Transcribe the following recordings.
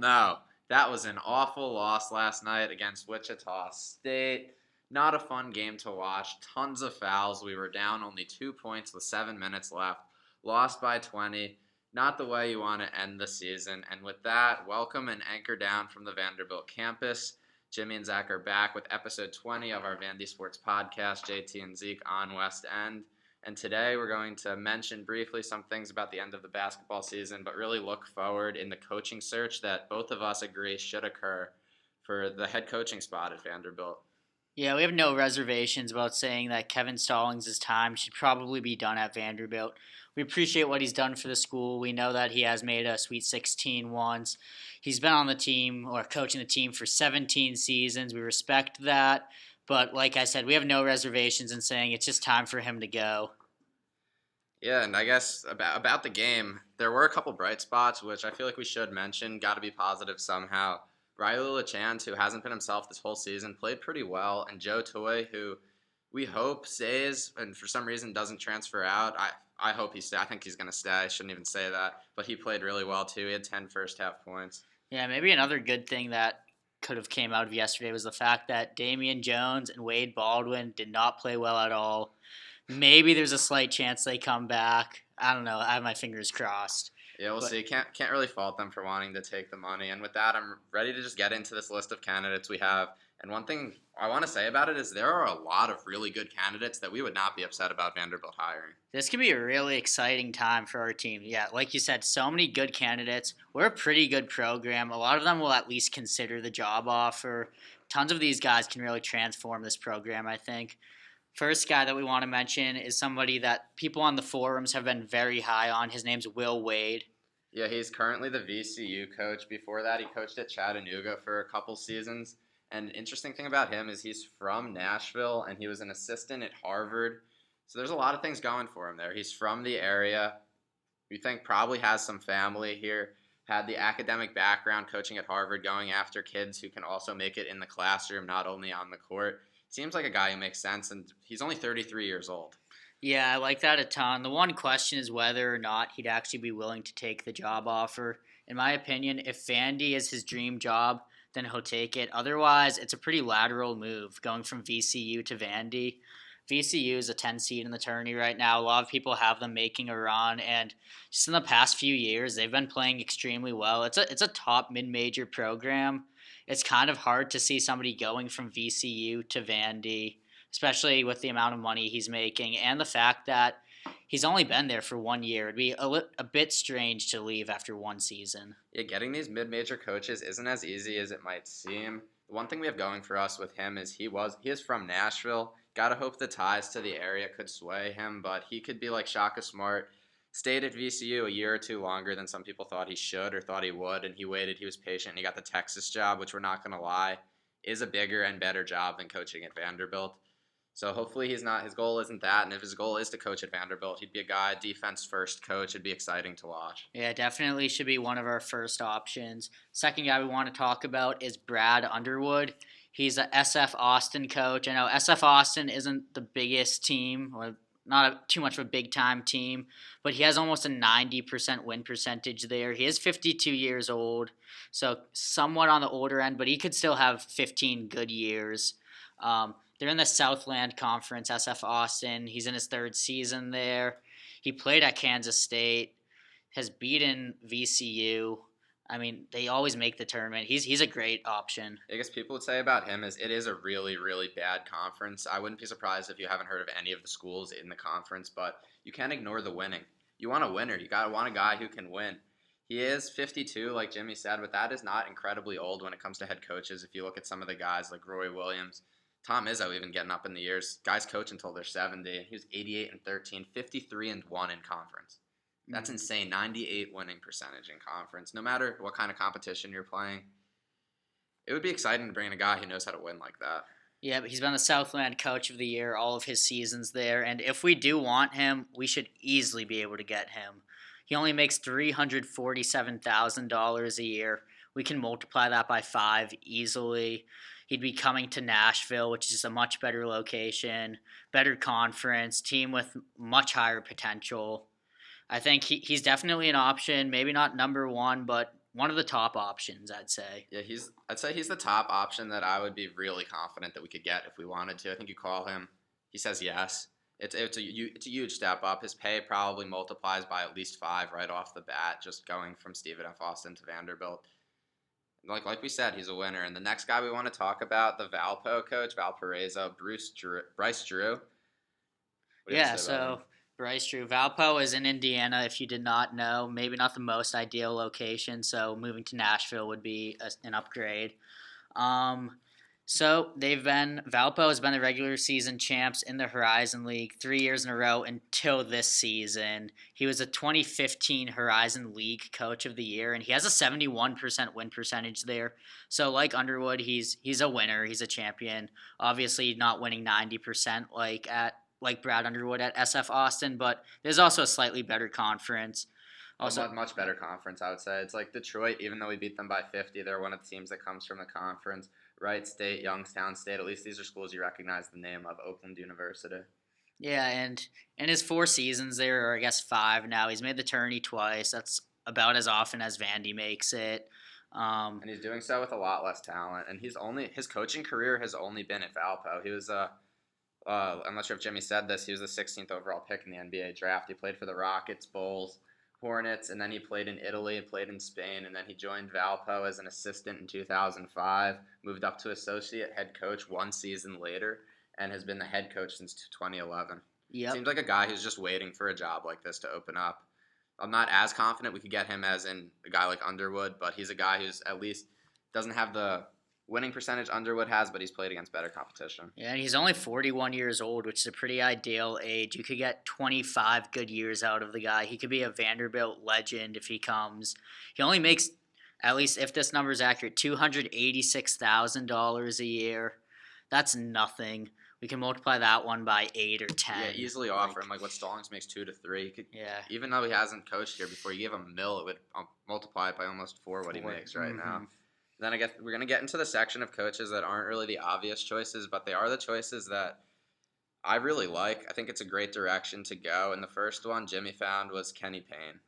no. That was an awful loss last night against Wichita State. Not a fun game to watch. Tons of fouls. We were down only 2 points with 7 minutes left. Lost by 20. Not the way you want to end the season. And with that, welcome and anchor down from the Vanderbilt campus. Jimmy and Zach are back with episode 20 of our Vandy Sports podcast, JT and Zeke on West End. And today we're going to mention briefly some things about the end of the basketball season, but really look forward in the coaching search that both of us agree should occur for the head coaching spot at Vanderbilt. Yeah, we have no reservations about saying that Kevin Stallings' time should probably be done at Vanderbilt. We appreciate what he's done for the school. We know that he has made a Sweet 16 once. He's been on the team or coaching the team for 17 seasons. We respect that. But like I said, we have no reservations in saying it's just time for him to go. Yeah, and I guess about the game, there were a couple bright spots, which I feel like we should mention. Got to be positive somehow. Riley LeChance, who hasn't been himself this whole season, played pretty well. And Joe Toy, who we hope stays and for some reason doesn't transfer out. I hope he stays. I think he's going to stay. I shouldn't even say that. But he played really well, too. He had 10 first-half points. Yeah, maybe another good thing that could have came out of yesterday was the fact that Damian Jones and Wade Baldwin did not play well at all. Maybe there's a slight chance they come back. I don't know. I have my fingers crossed. Yeah, we'll see. Can't really fault them for wanting to take the money. And with that, I'm ready to just get into this list of candidates we have. And one thing I want to say about it is there are a lot of really good candidates that we would not be upset about Vanderbilt hiring. This could be a really exciting time for our team. Yeah, like you said, so many good candidates. We're a pretty good program. A lot of them will at least consider the job offer. Tons of these guys can really transform this program, I think. First guy that we want to mention is somebody that people on the forums have been very high on. His name's Will Wade. Yeah, he's currently the VCU coach. Before that, he coached at Chattanooga for a couple seasons. And interesting thing about him is he's from Nashville, and he was an assistant at Harvard. So there's a lot of things going for him there. He's from the area. We think probably has some family here. Had the academic background coaching at Harvard, going after kids who can also make it in the classroom, not only on the court. Seems like a guy who makes sense, and he's only 33 years old. Yeah, I like that a ton. The one question is whether or not he'd actually be willing to take the job offer. In my opinion, if Vandy is his dream job, then he'll take it. Otherwise, it's a pretty lateral move going from VCU to Vandy. VCU is a 10 seed in the tourney right now. A lot of people have them making a run, and just in the past few years, they've been playing extremely well. It's a top mid-major program. It's kind of hard to see somebody going from VCU to Vandy, especially with the amount of money he's making and the fact that he's only been there for 1 year. It'd be a bit strange to leave after one season. Yeah, getting these mid-major coaches isn't as easy as it might seem. The one thing we have going for us with him is he is from Nashville. Gotta hope the ties to the area could sway him, but he could be like Shaka Smart. Stayed at VCU a year or two longer than some people thought he should or thought he would, and he waited, he was patient, and he got the Texas job, which we're not going to lie, is a bigger and better job than coaching at Vanderbilt. So hopefully his goal isn't that, and if his goal is to coach at Vanderbilt, he'd be a guy, defense-first coach. It'd be exciting to watch. Yeah, definitely should be one of our first options. Second guy we want to talk about is Brad Underwood. He's a SF Austin coach. I know SF Austin isn't the biggest team, or not too much of a big-time team, but he has almost a 90% win percentage there. He is 52 years old, so somewhat on the older end, but he could still have 15 good years. They're in the Southland Conference, SF Austin. He's in his third season there. He played at Kansas State, has beaten VCU. I mean, they always make the tournament. He's a great option. I guess people would say about him is it is a really, really bad conference. I wouldn't be surprised if you haven't heard of any of the schools in the conference, but you can't ignore the winning. You want a winner. You want a guy who can win. He is 52, like Jimmy said, but that is not incredibly old when it comes to head coaches. If you look at some of the guys like Roy Williams, Tom Izzo even getting up in the years. Guys coach until they're 70. He was 88-13, 53-1 in conference. That's insane. 98 winning percentage in conference. No matter what kind of competition you're playing, it would be exciting to bring in a guy who knows how to win like that. Yeah, but he's been the Southland Coach of the Year all of his seasons there, and if we do want him, we should easily be able to get him. He only makes $347,000 a year. We can multiply that by 5 easily. He'd be coming to Nashville, which is a much better location, better conference, team with much higher potential. I think he's definitely an option, maybe not number one, but one of the top options, I'd say. Yeah, I'd say he's the top option that I would be really confident that we could get if we wanted to. I think you call him, he says yes. It's a huge step up. His pay probably multiplies by at least 5 right off the bat, just going from Stephen F. Austin to Vanderbilt. Like we said, he's a winner. And the next guy we want to talk about, the Valpo coach, Valparaiso, Bryce Drew. What do you have Yeah, to say about him? so Bryce Drew. Valpo is in Indiana, if you did not know. Maybe not the most ideal location, so moving to Nashville would be an upgrade. Um, so Valpo has been the regular season champs in the Horizon League 3 years in a row until this season. He was a 2015 Horizon League Coach of the Year, and he has a 71% win percentage there. So like Underwood, he's a winner. He's a champion. Obviously, not winning 90% like Brad Underwood at SF Austin, but there's also a slightly better conference. Also, Much better conference, I would say. It's like Detroit, even though we beat them by 50, they're one of the teams that comes from the conference. Wright State, Youngstown State, at least these are schools you recognize the name of, Oakland University. yeah, and in his 4 seasons there, or I guess 5 now, he's made the tourney twice. That's about as often as Vandy makes it. And he's doing so with a lot less talent. And his coaching career has only been at Valpo. He was I'm not sure if Jimmy said this, he was the 16th overall pick in the NBA draft. He played for the Rockets, Bulls, Hornets, and then he played in Italy, played in Spain, and then he joined Valpo as an assistant in 2005, moved up to associate head coach 1 season later, and has been the head coach since 2011. Yep. Seems like a guy who's just waiting for a job like this to open up. I'm not as confident we could get him as in a guy like Underwood, but he's a guy who's at least doesn't have the winning percentage Underwood has, but he's played against better competition. Yeah, and he's only 41 years old, which is a pretty ideal age. You could get 25 good years out of the guy. He could be a Vanderbilt legend if he comes. He only makes, at least if this number is accurate, $286,000 a year. That's nothing. We can multiply that one by 8 or 10. Yeah, easily offer him like what Stallings makes 2 to 3. He could, Yeah. Even though he hasn't coached here before, you give him a mil, it would multiply it by almost 4 what he makes right now. Then I guess we're going to get into the section of coaches that aren't really the obvious choices, but they are the choices that I really like. I think it's a great direction to go. And the first one Jimmy found was Kenny Payne.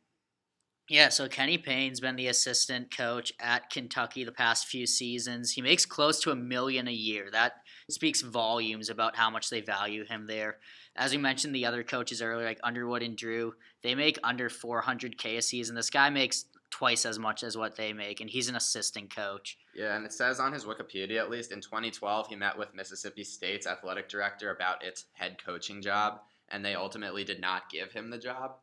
Yeah, so Kenny Payne's been the assistant coach at Kentucky the past few seasons. He makes close to $1 million a year. That speaks volumes about how much they value him there. As we mentioned, the other coaches earlier, like Underwood and Drew, they make under $400K a season. This guy makes twice as much as what they make, and he's an assistant coach. Yeah, and it says on his Wikipedia, at least, in 2012, he met with Mississippi State's athletic director about its head coaching job, and they ultimately did not give him the job,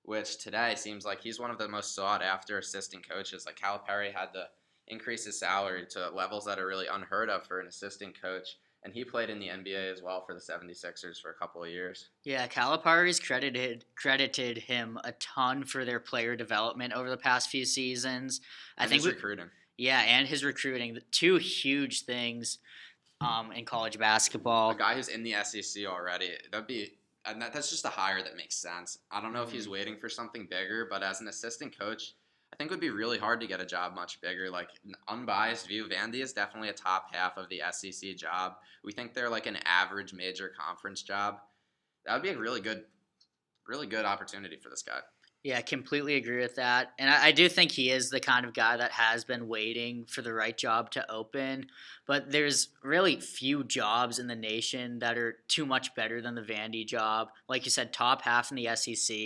which today seems like he's one of the most sought-after assistant coaches. Like Calipari had to increase his salary to levels that are really unheard of for an assistant coach, and he played in the NBA as well for the 76ers for a couple of years. Yeah, Calipari's credited him a ton for their player development over the past few seasons. I think recruiting. Yeah, and his recruiting. The two huge things in college basketball. A guy who's in the SEC already, that's just a hire that makes sense. I don't know if he's waiting for something bigger, but as an assistant coach, I think it would be really hard to get a job much bigger. Like, an unbiased view, Vandy is definitely a top half of the SEC job. We think they're like an average major conference job. That would be a really good opportunity for this guy. Yeah, I completely agree with that. And I do think he is the kind of guy that has been waiting for the right job to open. But there's really few jobs in the nation that are too much better than the Vandy job. Like you said, top half in the SEC.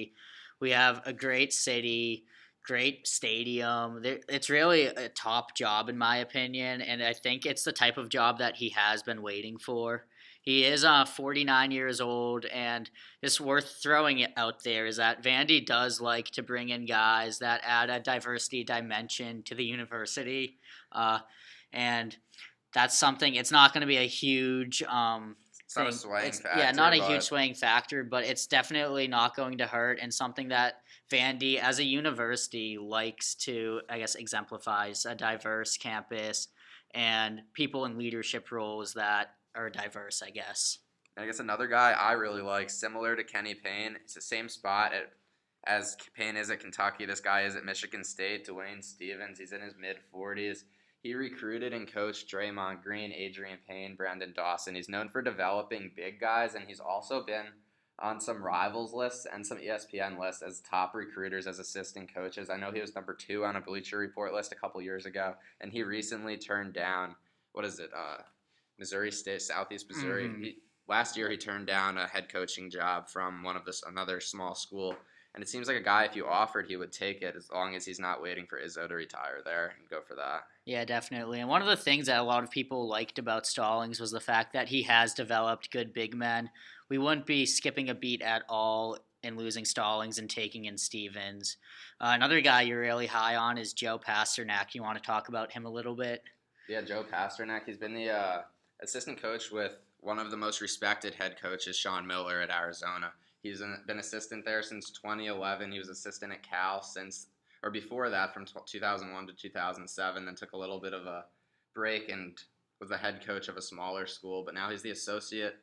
We have a great city, great stadium. It's really a top job in my opinion, and I think it's the type of job that he has been waiting for. He is 49 years old, and it's worth throwing it out there is that Vandy does like to bring in guys that add a diversity dimension to the university, and that's something. It's not going to be a huge It's not a swaying factor. Yeah, not a huge swaying factor, but it's definitely not going to hurt, and something that Vandy, as a university, likes to, I guess, exemplifies a diverse campus and people in leadership roles that are diverse, I guess. And I guess another guy I really like, similar to Kenny Payne, it's the same spot as Payne is at Kentucky. This guy is at Michigan State, Dwayne Stevens. He's in his mid-40s. He recruited and coached Draymond Green, Adrian Payne, Brandon Dawson. He's known for developing big guys, and he's also been on some rivals lists and some ESPN lists as top recruiters as assistant coaches. I know he was number 2 on a Bleacher Report list a couple years ago, and he recently turned down, what is it, Missouri State, Southeast Missouri. Mm-hmm. Last year he turned down a head coaching job from another small school. And it seems like a guy, if you offered, he would take it as long as he's not waiting for Izzo to retire there and go for that. Yeah, definitely. And one of the things that a lot of people liked about Stallings was the fact that he has developed good big men. We wouldn't be skipping a beat at all in losing Stallings and taking in Stevens. Another guy you're really high on is Joe Pasternak. You want to talk about him a little bit? Yeah, Joe Pasternak. He's been the assistant coach with one of the most respected head coaches, Sean Muller, at Arizona. He's been assistant there since 2011. He was assistant at Cal before that, from 2001 to 2007, then took a little bit of a break and was the head coach of a smaller school. But now he's the associate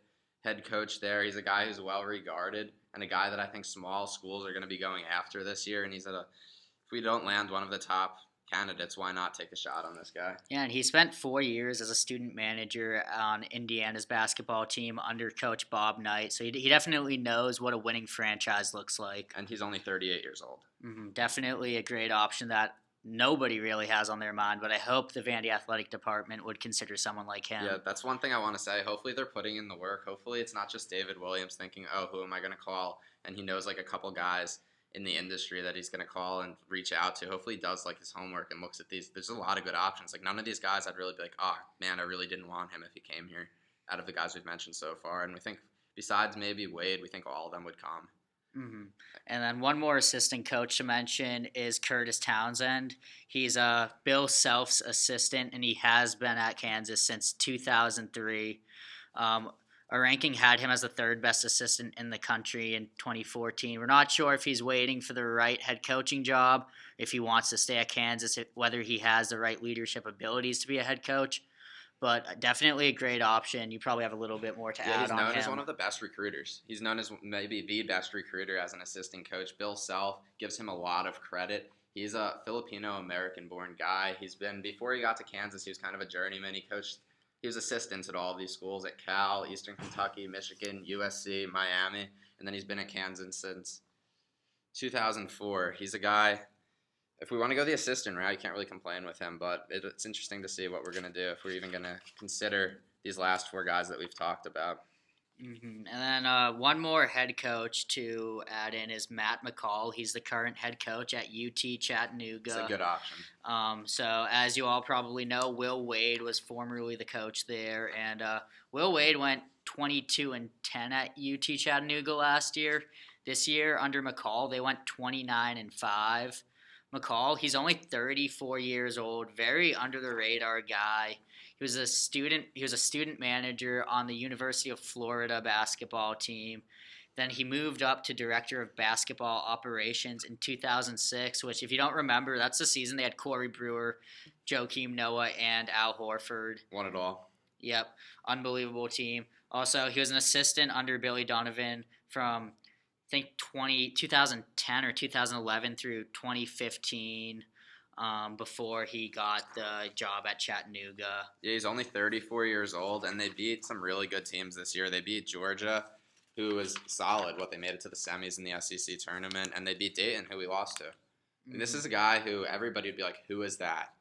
head coach there. He's a guy who's well regarded and a guy that I think small schools are going to be going after this year. And if we don't land one of the top candidates, why not take a shot on this guy? Yeah, and he spent 4 years as a student manager on Indiana's basketball team under Coach Bob Knight, so he definitely knows what a winning franchise looks like. And he's only 38 years old. Mm-hmm. Definitely a great option that nobody really has on their mind, but I hope the Vandy Athletic Department would consider someone like him. Yeah, that's one thing I want to say. Hopefully they're putting in the work. Hopefully it's not just David Williams thinking, oh, who am I going to call? And he knows like a couple guys in the industry that he's going to call and reach out to. Hopefully he does like his homework and looks at these. There's a lot of good options. Like none of these guys I'd really be like, oh man, I really didn't want him if he came here out of the guys we've mentioned so far. And we think besides maybe Wade, we think all of them would come. Mm-hmm. And then one more assistant coach to mention is Curtis Townsend. He's Bill Self's assistant, and he has been at Kansas since 2003. Our ranking had him as the third best assistant in the country in 2014. We're not sure if he's waiting for the right head coaching job, if he wants to stay at Kansas, whether he has the right leadership abilities to be a head coach. But definitely a great option. You probably have a little bit more to add on him. He's known as one of the best recruiters. He's known as maybe the best recruiter as an assistant coach. Bill Self gives him a lot of credit. He's a Filipino-American-born guy. Before he got to Kansas, he was kind of a journeyman. He was assistant at all of these schools at Cal, Eastern Kentucky, Michigan, USC, Miami, and then he's been at Kansas since 2004. He's a guy, if we want to go the assistant route, you can't really complain with him, but it's interesting to see what we're going to do if we're even going to consider these last 4 guys that we've talked about. Mm-hmm. And then one more head coach to add in is Matt McCall. He's the current head coach at UT Chattanooga. It's a good option. So as you all probably know, Will Wade was formerly the coach there, and Will Wade went 22-10 at UT Chattanooga last year. This year under McCall, they went 29-5. McCall, he's only 34 years old, very under the radar guy. He was a student manager on the University of Florida basketball team. Then he moved up to director of basketball operations in 2006, which if you don't remember, that's the season they had Corey Brewer, Joakim Noah, and Al Horford. Won it all. Yep, unbelievable team. Also, he was an assistant under Billy Donovan from I think 2010 or 2011 through 2015. Before he got the job at Chattanooga. Yeah, he's only 34 years old, and they beat some really good teams this year. They beat Georgia, who was solid. They made it to the semis in the SEC tournament, and they beat Dayton, who we lost to. Mm-hmm. This is a guy who everybody would be like, who is that?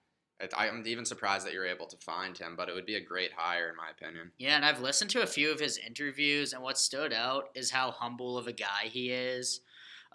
I'm even surprised that you're able to find him, but it would be a great hire in my opinion. Yeah, and I've listened to a few of his interviews, and what stood out is how humble of a guy he is.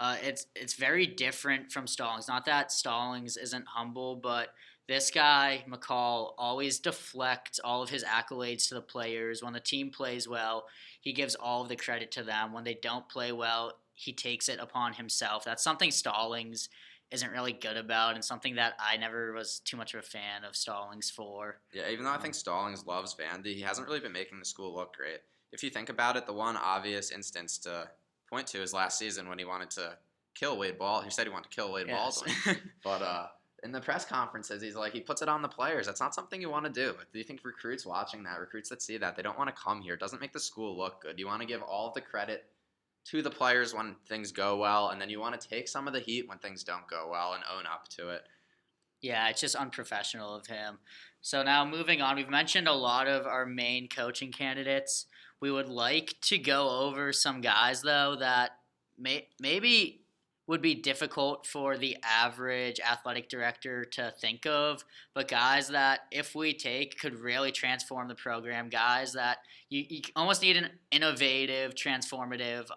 It's very different from Stallings. Not that Stallings isn't humble, but this guy, McCall, always deflects all of his accolades to the players. When the team plays well, he gives all of the credit to them. When they don't play well, he takes it upon himself. That's something Stallings isn't really good about, and something that I never was too much of a fan of Stallings for. Yeah, even though I think Stallings loves Vandy, he hasn't really been making the school look great. If you think about it, the one obvious instance to point to is last season when he wanted to kill Wade Baldwin. He said he wanted to kill Wade Baldwin. But in the press conferences, he puts it on the players. That's not something you want to do. Do you think recruits watching that, recruits that see that, they don't want to come here? It doesn't make the school look good. You want to give all of the credit to the players when things go well, and then you want to take some of the heat when things don't go well and own up to it. Yeah, it's just unprofessional of him. So now moving on, we've mentioned a lot of our main coaching candidates. We would like to go over some guys, though, that maybe would be difficult for the average athletic director to think of, but guys that, if we take, could really transform the program. Guys that you almost need an innovative, transformative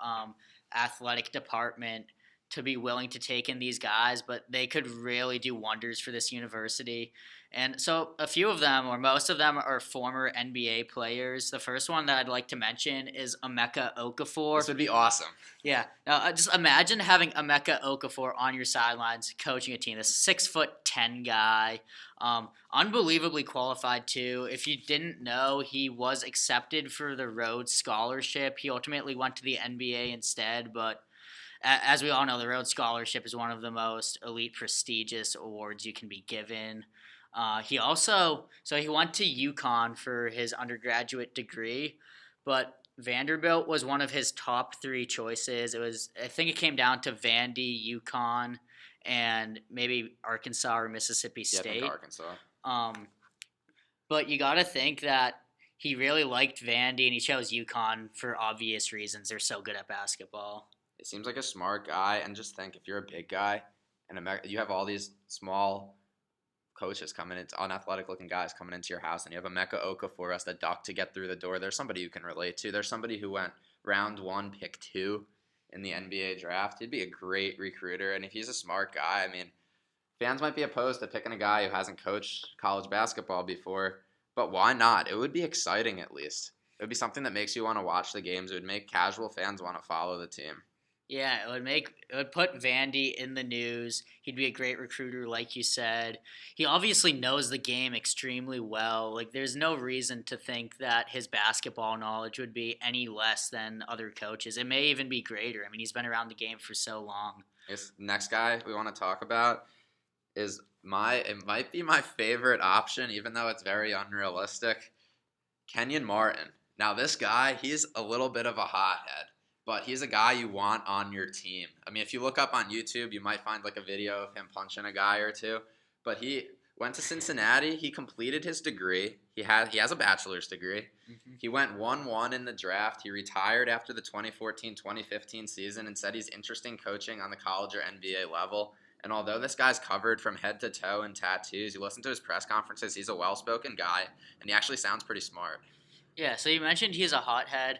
athletic department to be willing to take in these guys, but they could really do wonders for this university. And so a few of them, or most of them, are former NBA players. The first one that I'd like to mention is Emeka Okafor. This would be awesome. Yeah. Now, just imagine having Emeka Okafor on your sidelines coaching a team. This 6'10" guy, unbelievably qualified too. If you didn't know, he was accepted for the Rhodes Scholarship. He ultimately went to the NBA instead, but as we all know, the Rhodes Scholarship is one of the most elite, prestigious awards you can be given. He went to UConn for his undergraduate degree, but Vanderbilt was one of his top 3 choices. I think it came down to Vandy, UConn, and maybe Arkansas or Mississippi State. Yeah, I think Arkansas. But you got to think that he really liked Vandy, and he chose UConn for obvious reasons. They're so good at basketball. It seems like a smart guy, and just think, if you're a big guy and you have all these small coaches coming in, unathletic-looking guys coming into your house, and you have Emeka Okafor as the duck to get through the door. There's somebody you can relate to. There's somebody who went round 1, pick 2 in the NBA draft. He'd be a great recruiter, and if he's a smart guy, I mean, fans might be opposed to picking a guy who hasn't coached college basketball before, but why not? It would be exciting, at least. It would be something that makes you want to watch the games. It would make casual fans want to follow the team. Yeah, it would put Vandy in the news. He'd be a great recruiter, like you said. He obviously knows the game extremely well. Like, there's no reason to think that his basketball knowledge would be any less than other coaches. It may even be greater. I mean, he's been around the game for so long. This next guy we want to talk about is it might be my favorite option, even though it's very unrealistic. Kenyon Martin. Now, this guy, he's a little bit of a hothead, but he's a guy you want on your team. I mean, if you look up on YouTube, you might find like a video of him punching a guy or two. But he went to Cincinnati. He completed his degree. He has a bachelor's degree. Mm-hmm. He went 1-1 in the draft. He retired after the 2014-2015 season and said he's interested in coaching on the college or NBA level. And although this guy's covered from head to toe in tattoos, you listen to his press conferences, he's a well-spoken guy, and he actually sounds pretty smart. Yeah, so you mentioned he's a hothead.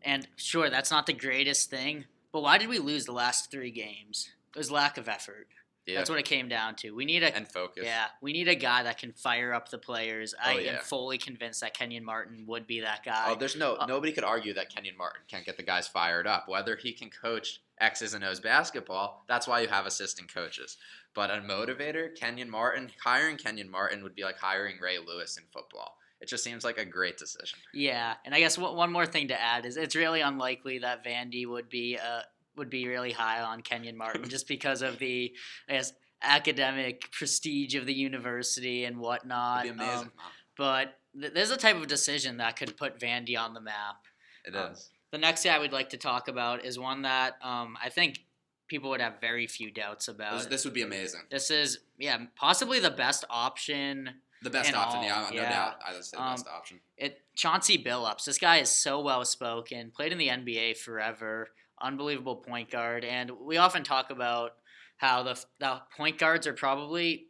And sure, that's not the greatest thing, but why did we lose the last 3 games? It was lack of effort. Yeah. That's what it came down to. And focus. Yeah, we need a guy that can fire up the players. I am fully convinced that Kenyon Martin would be that guy. Oh, there's nobody could argue that Kenyon Martin can't get the guys fired up. Whether he can coach X's and O's basketball, that's why you have assistant coaches. But a motivator, hiring Kenyon Martin would be like hiring Ray Lewis in football. It just seems like a great decision. Yeah, and I guess one more thing to add is it's really unlikely that Vandy would be really high on Kenyon Martin just because of the, I guess, academic prestige of the university and whatnot. It'd be amazing. But there's a type of decision that could put Vandy on the map. It is. The next guy we'd like to talk about is one that I think people would have very few doubts about. This would be amazing. This is, possibly the best option. The best option, no doubt. I would say the best option. Chauncey Billups. This guy is so well-spoken, played in the NBA forever, unbelievable point guard. And we often talk about how the point guards are probably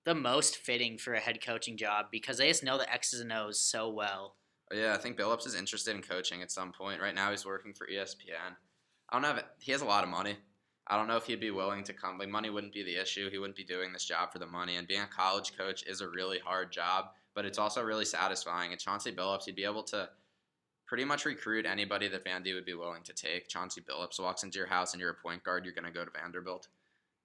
the most fitting for a head coaching job because they just know the X's and O's so well. Yeah, I think Billups is interested in coaching at some point. Right now he's working for ESPN. I don't know he has a lot of money. I don't know if he'd be willing to come. Like, money wouldn't be the issue. He wouldn't be doing this job for the money. And being a college coach is a really hard job, but it's also really satisfying. And Chauncey Billups, he'd be able to pretty much recruit anybody that Vandy would be willing to take. Chauncey Billups walks into your house and you're a point guard, you're going to go to Vanderbilt.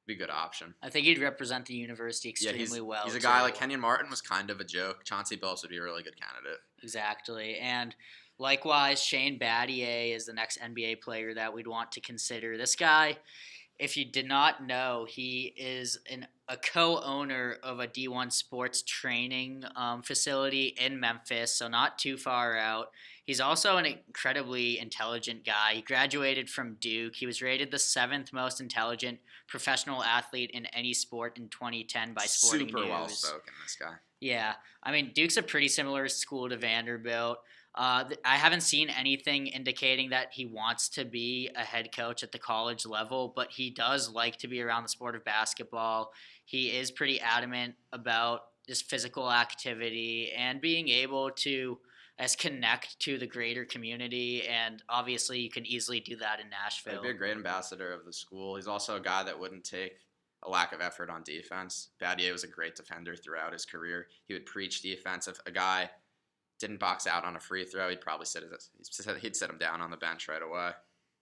Be a good option. I think he'd represent the university extremely well. He's a guy like Kenyon Martin was kind of a joke. Chauncey Billups would be a really good candidate. Exactly. And likewise, Shane Battier is the next NBA player that we'd want to consider. This guy, if you did not know, he is a co-owner of a D1 sports training facility in Memphis, so not too far out. He's also an incredibly intelligent guy. He graduated from Duke. He was rated the 7th most intelligent professional athlete in any sport in 2010 by Sporting News. Super well-spoken, this guy. Yeah. I mean, Duke's a pretty similar school to Vanderbilt. I haven't seen anything indicating that he wants to be a head coach at the college level, but he does like to be around the sport of basketball. He is pretty adamant about just physical activity and being able to as connect to the greater community, and obviously you can easily do that in Nashville. He'd be a great ambassador of the school. He's also a guy that wouldn't take a lack of effort on defense. Battier was a great defender throughout his career. He would preach defense. If a guy didn't box out on a free throw, he'd probably he'd sit him down on the bench right away.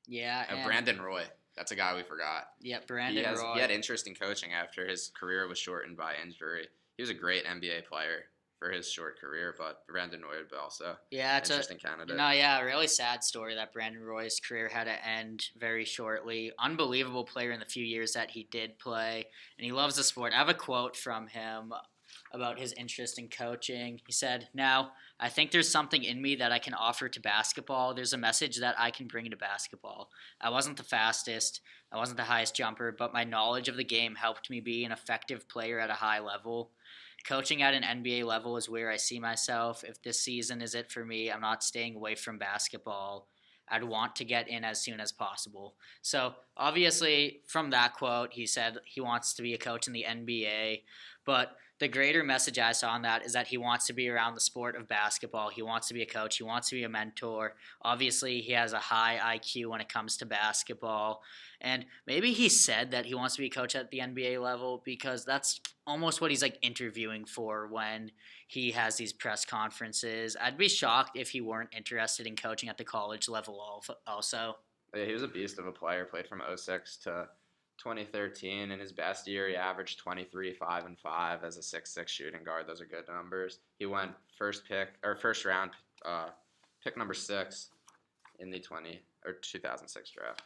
Yeah, and Brandon Roy, that's a guy we forgot. Yeah, Brandon Roy. He had interesting coaching after his career was shortened by injury. He was a great NBA player for his short career, but Brandon Roy would also it's interesting candidate. A really sad story that Brandon Roy's career had to end very shortly. Unbelievable player in the few years that he did play, and he loves the sport. I have a quote from him about his interest in coaching. He said, "Now, I think there's something in me that I can offer to basketball. There's a message that I can bring to basketball. I wasn't the fastest, I wasn't the highest jumper, but my knowledge of the game helped me be an effective player at a high level. Coaching at an NBA level is where I see myself. If this season is it for me, I'm not staying away from basketball. I'd want to get in as soon as possible." So, obviously, from that quote, he said he wants to be a coach in the NBA, but the greater message I saw in that is that he wants to be around the sport of basketball. He wants to be a coach. He wants to be a mentor. Obviously, he has a high IQ when it comes to basketball. And maybe he said that he wants to be a coach at the NBA level because that's almost what he's like interviewing for when he has these press conferences. I'd be shocked if he weren't interested in coaching at the college level also. Yeah, he was a beast of a player, played from 06 to 2013. In his best year, he averaged 23, 5, and 5 as a 6'6" shooting guard. Those are good numbers. He went first round, pick number 6 in the 2006 draft.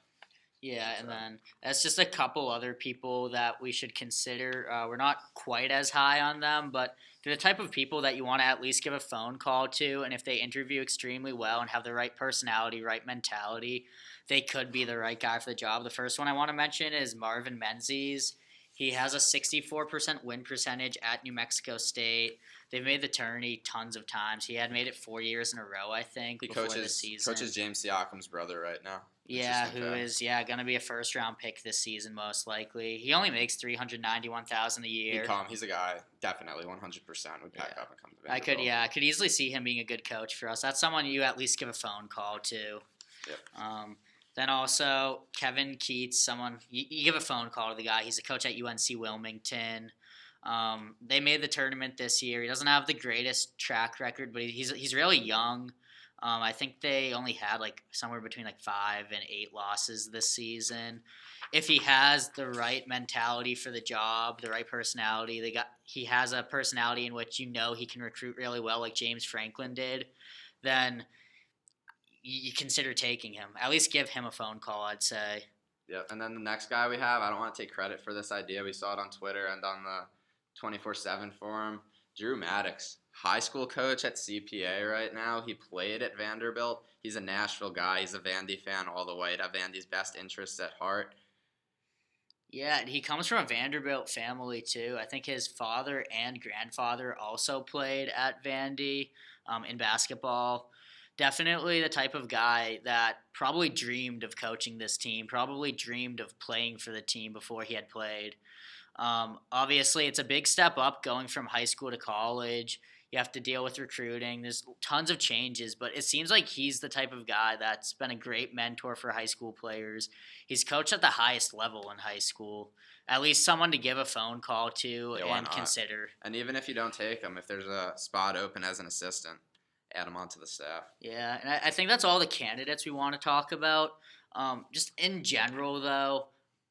Yeah, and then that's just a couple other people that we should consider. We're not quite as high on them, but they're the type of people that you want to at least give a phone call to, and if they interview extremely well and have the right personality, right mentality, they could be the right guy for the job. The first one I want to mention is Marvin Menzies. He has a 64% win percentage at New Mexico State. They've made the tourney tons of times. He had made it 4 years in a row, I think, before the season. Coaches James Siakam's brother right now. Yeah, who is going to be a first-round pick this season most likely. He only makes $391,000 a year. He's a guy definitely 100% would pack up and come to Vanderbilt. I could easily see him being a good coach for us. That's someone you at least give a phone call to. Yep. Then also Kevin Keats, someone you give a phone call to the guy. He's a coach at UNC Wilmington. They made the tournament this year. He doesn't have the greatest track record, but he's really young. I think they only had somewhere between 5 and 8 losses this season. If he has the right mentality for the job, the right personality, he has a personality in which he can recruit really well, like James Franklin did, then you consider taking him. At least give him a phone call, I'd say. Yeah, and then the next guy we have, I don't want to take credit for this idea. We saw it on Twitter and on the 24/7 forum. Drew Maddox, high school coach at CPA right now. He played at Vanderbilt. He's a Nashville guy. He's a Vandy fan all the way. He'd have Vandy's best interests at heart. Yeah, he comes from a Vanderbilt family too. I think his father and grandfather also played at Vandy in basketball. Definitely the type of guy that probably dreamed of coaching this team, probably dreamed of playing for the team before he had played. Obviously, it's a big step up going from high school to college. You have to deal with recruiting. There's tons of changes, but it seems like he's the type of guy that's been a great mentor for high school players. He's coached at the highest level in high school. At least someone to give a phone call to and consider. And even if you don't take him, if there's a spot open as an assistant, add him onto the staff. Yeah, and I think that's all the candidates we want to talk about. Just in general, though,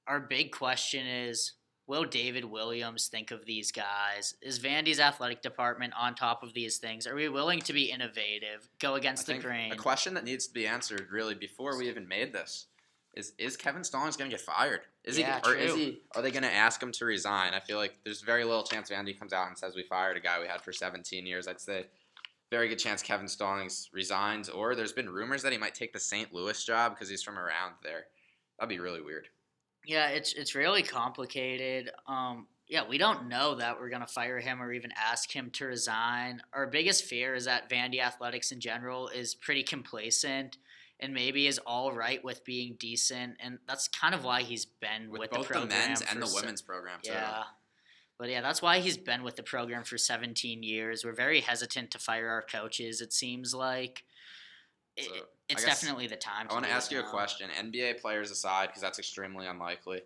our big question is, will David Williams think of these guys? Is Vandy's athletic department on top of these things? Are we willing to be innovative, go against the grain? A question that needs to be answered really before we even made this is Kevin Stallings going to get fired? Are they going to ask him to resign? I feel like there's very little chance Vandy comes out and says we fired a guy we had for 17 years. I'd say very good chance Kevin Stallings resigns, or there's been rumors that he might take the St. Louis job because he's from around there. That'd be really weird. Yeah, it's really complicated. Yeah, we don't know that we're going to fire him or even ask him to resign. Our biggest fear is that Vandy Athletics in general is pretty complacent and maybe is all right with being decent. And that's kind of why he's been with the both the program. men's and the women's program, too. Yeah. But yeah, that's why he's been with the program for 17 years. We're very hesitant to fire our coaches, it seems like. It's definitely the time. I want to ask you a question. NBA players aside, because that's extremely unlikely.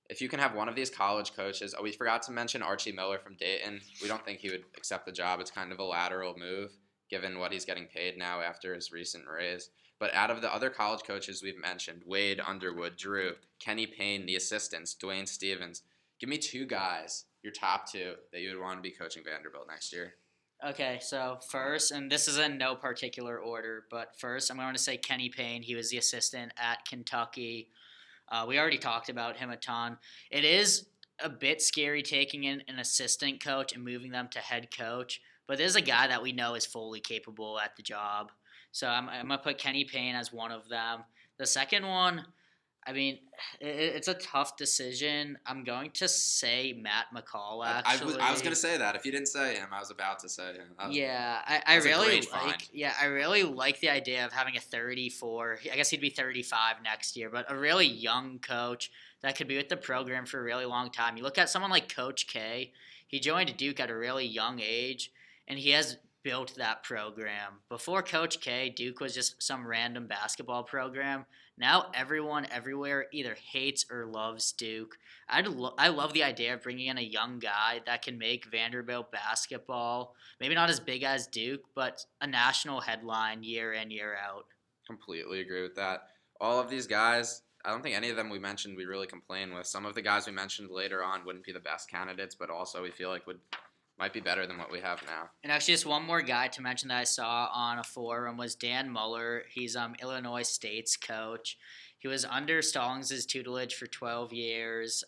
If you can have one of these college coaches, we forgot to mention Archie Miller from Dayton. We don't think he would accept the job. It's kind of a lateral move, given what he's getting paid now after his recent raise. But out of the other college coaches we've mentioned, Wade, Underwood, Drew, Kenny Payne, the assistants, Dwayne Stevens, give me 2 guys, your top 2, that you would want to be coaching Vanderbilt next year. Okay, so first, and this is in no particular order, but first I'm going to say Kenny Payne. He was the assistant at Kentucky. We already talked about him a ton. It is a bit scary taking in an assistant coach and moving them to head coach, but there's a guy that we know is fully capable at the job. So I'm going to put Kenny Payne as one of them. The second one, I mean, it's a tough decision. I'm going to say Matt McCall, actually. I was going to say that. If you didn't say him, I was about to say him. I really like the idea of having a 34. I guess he'd be 35 next year, but a really young coach that could be with the program for a really long time. You look at someone like Coach K. He joined Duke at a really young age, and he has built that program. Before Coach K, Duke was just some random basketball program. Now everyone everywhere either hates or loves Duke. I love the idea of bringing in a young guy that can make Vanderbilt basketball, maybe not as big as Duke, but a national headline year in, year out. Completely agree with that. All of these guys, I don't think any of them we mentioned we really complain with. Some of the guys we mentioned later on wouldn't be the best candidates, but also we feel like might be better than what we have now. And actually, just one more guy to mention that I saw on a forum was Dan Muller. He's Illinois State's coach. He was under Stallings' tutelage for 12 years.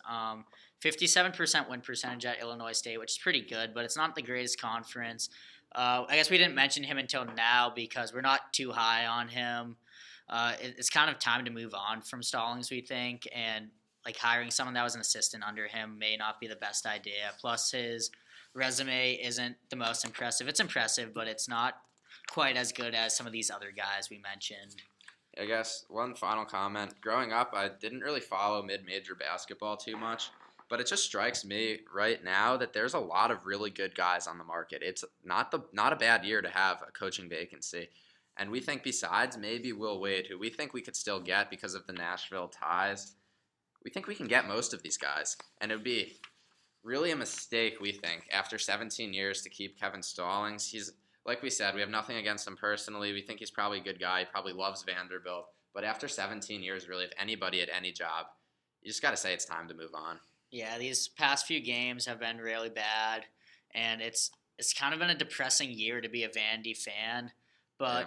57% win percentage at Illinois State, which is pretty good, but it's not the greatest conference. I guess we didn't mention him until now because we're not too high on him. It's kind of time to move on from Stallings, we think, and like hiring someone that was an assistant under him may not be the best idea. Plus, his resume isn't the most impressive. It's impressive, but it's not quite as good as some of these other guys we mentioned. I guess one final comment. Growing up, I didn't really follow mid-major basketball too much, but it just strikes me right now that there's a lot of really good guys on the market. It's not a bad year to have a coaching vacancy. And we think besides maybe Will Wade, who we think we could still get because of the Nashville ties, we think we can get most of these guys. And it would be really a mistake, we think, after 17 years to keep Kevin Stallings. He's, like we said, we have nothing against him personally. We think he's probably a good guy. He probably loves Vanderbilt. But after 17 years, really, if anybody at any job, you just got to say it's time to move on. Yeah, these past few games have been really bad, and it's kind of been a depressing year to be a Vandy fan. But yeah.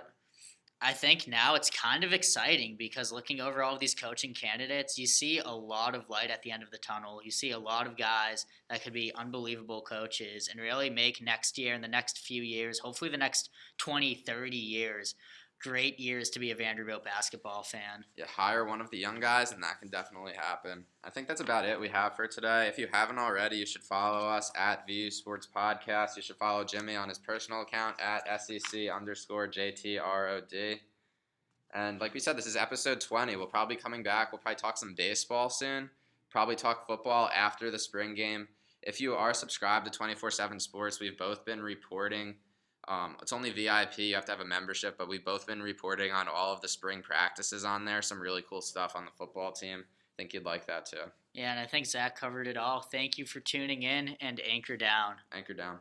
I think now it's kind of exciting because looking over all of these coaching candidates, you see a lot of light at the end of the tunnel. You see a lot of guys that could be unbelievable coaches and really make next year and the next few years, hopefully the next 20, 30 years, great years to be a Vanderbilt basketball fan. Yeah, hire one of the young guys, and that can definitely happen. I think that's about it we have for today. If you haven't already, you should follow us at VU Sports Podcast. You should follow Jimmy on his personal account at SEC_JTROD. And like we said, this is episode 20. We'll probably be coming back. We'll probably talk some baseball soon. Probably talk football after the spring game. If you are subscribed to 24/7 Sports, we've both been reporting. It's only VIP. You have to have a membership, but we've both been reporting on all of the spring practices on there. Some really cool stuff on the football team. I think you'd like that too. Yeah, and I think Zach covered it all. Thank you for tuning in, and anchor down. Anchor down.